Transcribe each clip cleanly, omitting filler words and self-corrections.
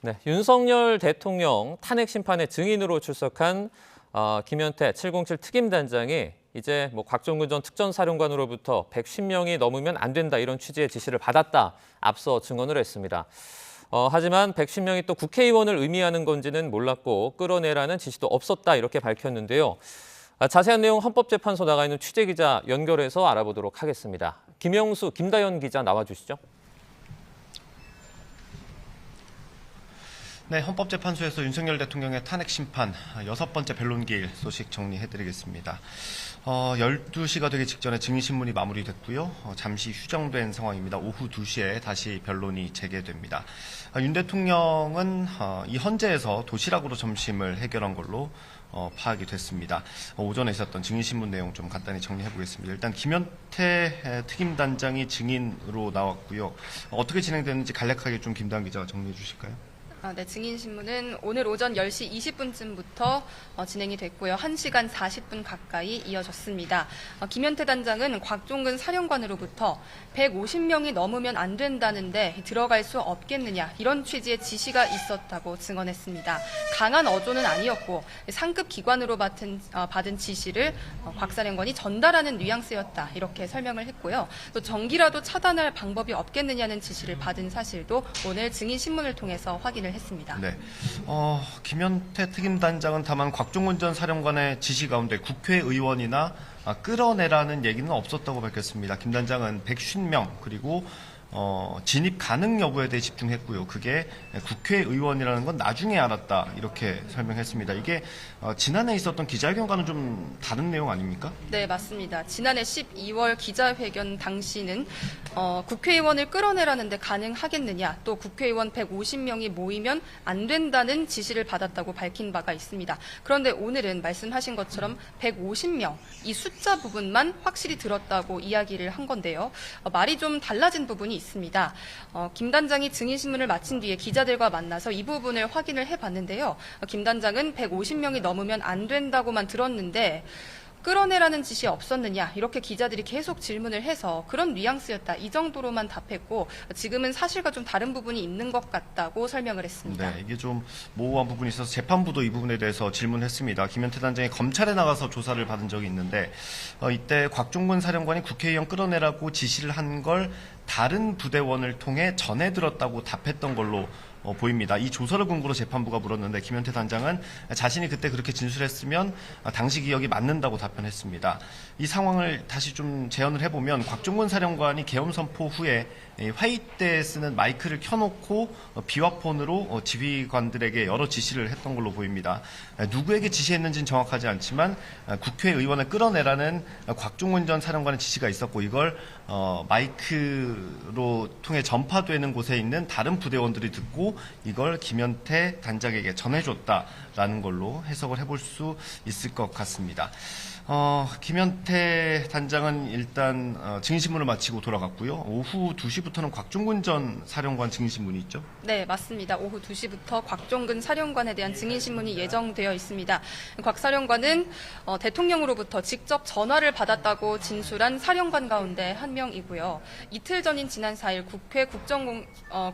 네, 윤석열 대통령 탄핵 심판의 증인으로 출석한 김현태 707 특임단장이 이제 곽종근 전 특전사령관으로부터 110명이 넘으면 안 된다 이런 취지의 지시를 받았다 앞서 증언을 했습니다. 하지만 110명이 또 국회의원을 의미하는 건지는 몰랐고 끌어내라는 지시도 없었다 이렇게 밝혔는데요. 자세한 내용 헌법재판소 나가 있는 취재기자 연결해서 알아보도록 하겠습니다. 김영수, 김다연 기자 나와주시죠. 네, 헌법재판소에서 윤석열 대통령의 탄핵 심판 6번째 변론기일 소식 정리해드리겠습니다. 12시가 되기 직전에 증인신문이 마무리됐고요. 잠시 휴정된 상황입니다. 오후 2시에 다시 변론이 재개됩니다. 윤 대통령은 이 헌재에서 도시락으로 점심을 해결한 걸로 파악이 됐습니다. 오전에 있었던 증인신문 내용 좀 간단히 정리해보겠습니다. 일단 김현태 특임단장이 증인으로 나왔고요. 어떻게 진행됐는지 간략하게 좀 김다은 기자가 정리해 주실까요? 네, 증인신문은 오늘 오전 10시 20분쯤부터 진행이 됐고요. 1시간 40분 가까이 이어졌습니다. 김현태 단장은 곽종근 사령관으로부터 150명이 넘으면 안 된다는데 들어갈 수 없겠느냐 이런 취지의 지시가 있었다고 증언했습니다. 강한 어조는 아니었고 상급 기관으로 받은 지시를 곽 사령관이 전달하는 뉘앙스였다 이렇게 설명을 했고요. 또 전기라도 차단할 방법이 없겠느냐는 지시를 받은 사실도 오늘 증인신문을 통해서 확인을 했습니다. 네, 김현태 특임단장은 다만 곽종근 전 사령관의 지시 가운데 국회의원이나 끌어내라는 얘기는 없었다고 밝혔습니다. 김 단장은 150명 그리고 진입 가능 여부에 대해 집중했고요. 그게 국회의원이라는 건 나중에 알았다 이렇게 설명했습니다. 이게 지난해 있었던 기자회견과는 좀 다른 내용 아닙니까? 네, 맞습니다. 지난해 12월 기자회견 당시는 국회의원을 끌어내라는데 가능하겠느냐, 또 국회의원 150명이 모이면 안 된다는 지시를 받았다고 밝힌 바가 있습니다. 그런데 오늘은 말씀하신 것처럼 150명, 이 숫자 부분만 확실히 들었다고 이야기를 한 건데요. 말이 좀 달라진 부분이 있습니다. 김 단장이 증인신문을 마친 뒤에 기자들과 만나서 이 부분을 확인을 해봤는데요. 김 단장은 150명이 넘으면 안 된다고만 들었는데 끌어내라는 지시 없었느냐 이렇게 기자들이 계속 질문을 해서 그런 뉘앙스였다 이 정도로만 답했고 지금은 사실과 좀 다른 부분이 있는 것 같다고 설명을 했습니다. 네, 이게 좀 모호한 부분이 있어서 재판부도 이 부분에 대해서 질문했습니다. 김현태 단장이 검찰에 나가서 조사를 받은 적이 있는데 이때 곽종근 사령관이 국회의원 끌어내라고 지시를 한 걸 다른 부대원을 통해 전해 들었다고 답했던 걸로 보입니다. 이 조서를 근거로 재판부가 물었는데 김현태 단장은 자신이 그때 그렇게 진술했으면 당시 기억이 맞는다고 답변했습니다. 이 상황을 다시 좀 재현을 해보면 곽종근 사령관이 계엄 선포 후에 회의 때 쓰는 마이크를 켜놓고 비화폰으로 지휘관들에게 여러 지시를 했던 걸로 보입니다. 누구에게 지시했는지는 정확하지 않지만 국회의원을 끌어내라는 곽종근 전 사령관의 지시가 있었고 이걸 마이크로 통해 전파되는 곳에 있는 다른 부대원들이 듣고 이걸 김현태 단장에게 전해줬다라는 걸로 해석을 해볼 수 있을 것 같습니다. 김현태 단장은 일단 증인신문을 마치고 돌아갔고요. 오후 2시부터는 곽종근 전 사령관 증인신문이 있죠? 네, 맞습니다. 오후 2시부터 곽종근 사령관에 대한 증인신문이 예정되어 있습니다. 곽 사령관은 대통령으로부터 직접 전화를 받았다고 진술한 사령관 가운데 한 명이고요. 이틀 전인 지난 4일 국회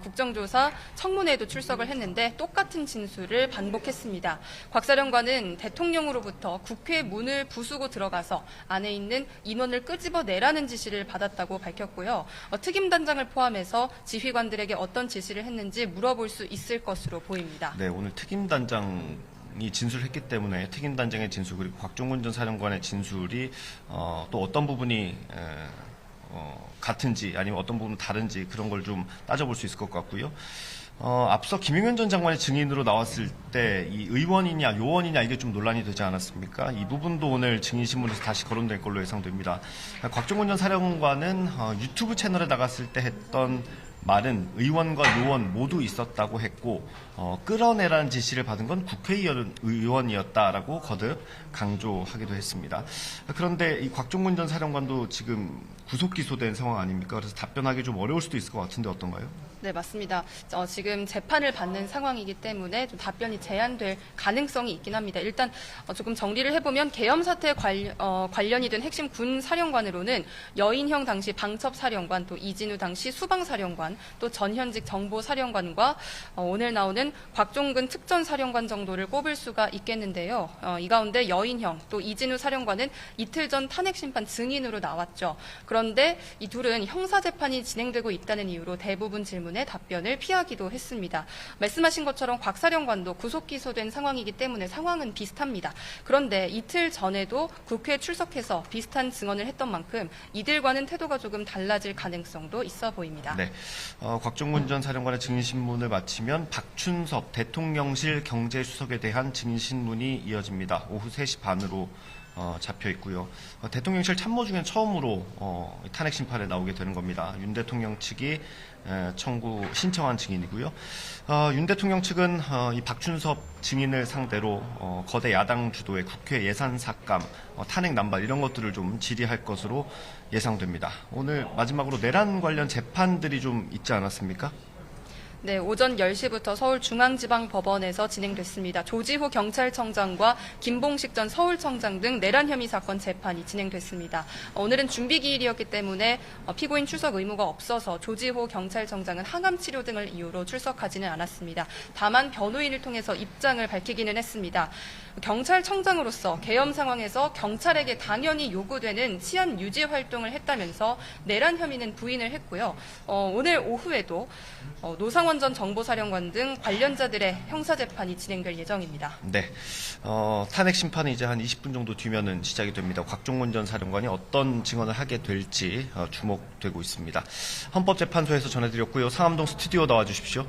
국정조사 청문회에도 출석을 했는데 똑같은 진술을 반복했습니다. 곽 사령관은 대통령으로부터 국회 문을 부수고 들어가서 안에 있는 인원을 끄집어내라는 지시를 받았다고 밝혔고요. 특임단장을 포함해서 지휘관들에게 어떤 지시를 했는지 물어볼 수 있을 것으로 보입니다. 네, 오늘 특임단장이 진술했기 때문에 특임단장의 진술 그리고 곽종근 전 사령관의 진술이 또 어떤 부분이 같은지 아니면 어떤 부분은 다른지 그런 걸 좀 따져볼 수 있을 것 같고요. 앞서 김용현 전 장관이 증인으로 나왔을 때 이 의원이냐 요원이냐 이게 좀 논란이 되지 않았습니까? 이 부분도 오늘 증인신문에서 다시 거론될 걸로 예상됩니다. 곽종근 전 사령관은 유튜브 채널에 나갔을 때 했던 말은 의원과 요원 모두 있었다고 했고 끌어내라는 지시를 받은 건 국회의원이었다라고 거듭 강조하기도 했습니다. 그런데 이 곽종근 전 사령관도 지금 구속 기소된 상황 아닙니까? 그래서 답변하기 좀 어려울 수도 있을 것 같은데 어떤가요? 네, 맞습니다. 지금 재판을 받는 상황이기 때문에 좀 답변이 제한될 가능성이 있긴 합니다. 일단 조금 정리를 해보면 계엄 사태에 관련이 된 핵심 군 사령관으로는 여인형 당시 방첩사령관, 또 이진우 당시 수방사령관, 또 전현직 정보사령관과 오늘 나오는 곽종근 특전사령관 정도를 꼽을 수가 있겠는데요. 이 가운데 여인형, 또 이진우 사령관은 이틀 전 탄핵심판 증인으로 나왔죠. 그런데 이 둘은 형사재판이 진행되고 있다는 이유로 대부분 질문에 답변을 피하기도 했습니다. 말씀하신 것처럼 곽 사령관도 구속 기소된 상황이기 때문에 상황은 비슷합니다. 그런데 이틀 전에도 국회에 출석해서 비슷한 증언을 했던 만큼 이들과는 태도가 조금 달라질 가능성도 있어 보입니다. 네, 곽종근 전 사령관의 증인신문을 마치면 박춘섭 대통령실 경제수석에 대한 증인신문이 이어집니다. 오후 3시 반으로 잡혀 있고요. 대통령실 참모 중에 처음으로 탄핵 심판에 나오게 되는 겁니다. 윤 대통령 측이 신청한 증인이고요. 윤 대통령 측은 이 박춘섭 증인을 상대로 거대 야당 주도의 국회 예산 삭감, 탄핵 남발 이런 것들을 좀 질의할 것으로 예상됩니다. 오늘 마지막으로 내란 관련 재판들이 좀 있지 않았습니까? 네, 오전 10시부터 서울중앙지방법원에서 진행됐습니다. 조지호 경찰청장과 김봉식 전 서울청장 등 내란 혐의 사건 재판이 진행됐습니다. 오늘은 준비기일이었기 때문에 피고인 출석 의무가 없어서 조지호 경찰청장은 항암 치료 등을 이유로 출석하지는 않았습니다. 다만 변호인을 통해서 입장을 밝히기는 했습니다. 경찰청장으로서 계엄 상황에서 경찰에게 당연히 요구되는 치안 유지 활동을 했다면서 내란 혐의는 부인을 했고요. 오늘 오후에도 노상원 전 정보사령관 등 관련자들의 형사재판이 진행될 예정입니다. 네, 탄핵 심판이 이제 한 20분 정도 뒤면은 시작이 됩니다. 곽종근 전 사령관이 어떤 증언을 하게 될지 주목되고 있습니다. 헌법재판소에서 전해드렸고요. 상암동 스튜디오 나와주십시오.